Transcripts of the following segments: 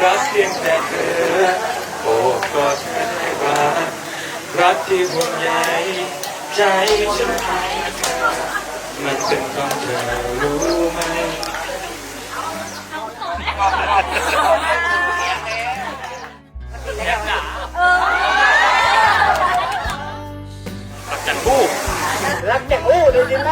รักเพียงแต่เธอโอ้ก็เธอได้รักที่ห่วงใยใจฉันให้เธอมันเป็นของเธอรู้ไหมรักจันทูรักจากอู้ดูจริงไหม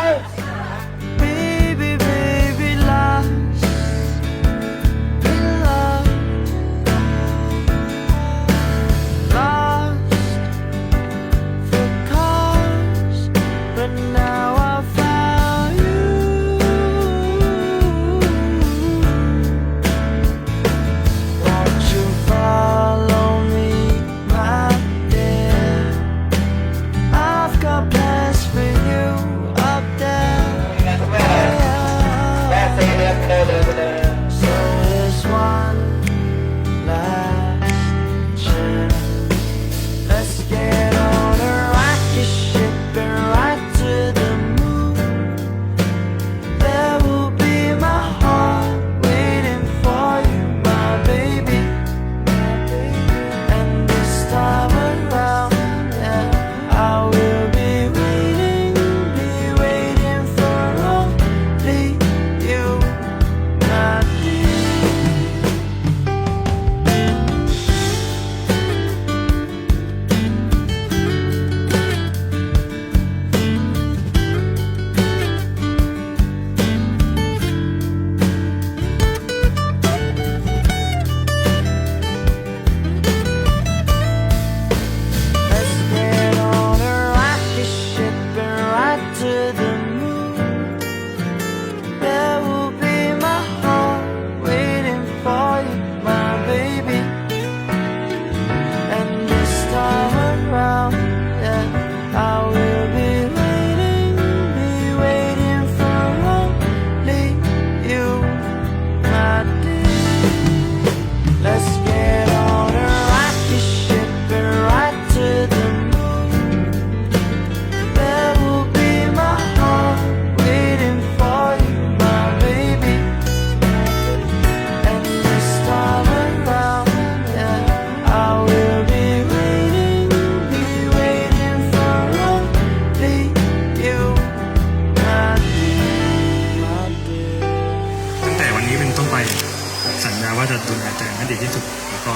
สัญญาว่าจะดูแลเธอให้ดีที่สุดแล้วก็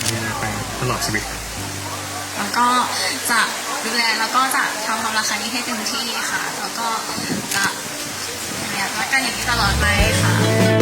ดูแลไปตลอดชีวิตแล้วก็จะดูแลแล้วก็จะทำความรักครั้งนี้ให้เต็มที่ค่ะแล้วก็จะรักกันอย่างนี้ตลอดไปค่ะ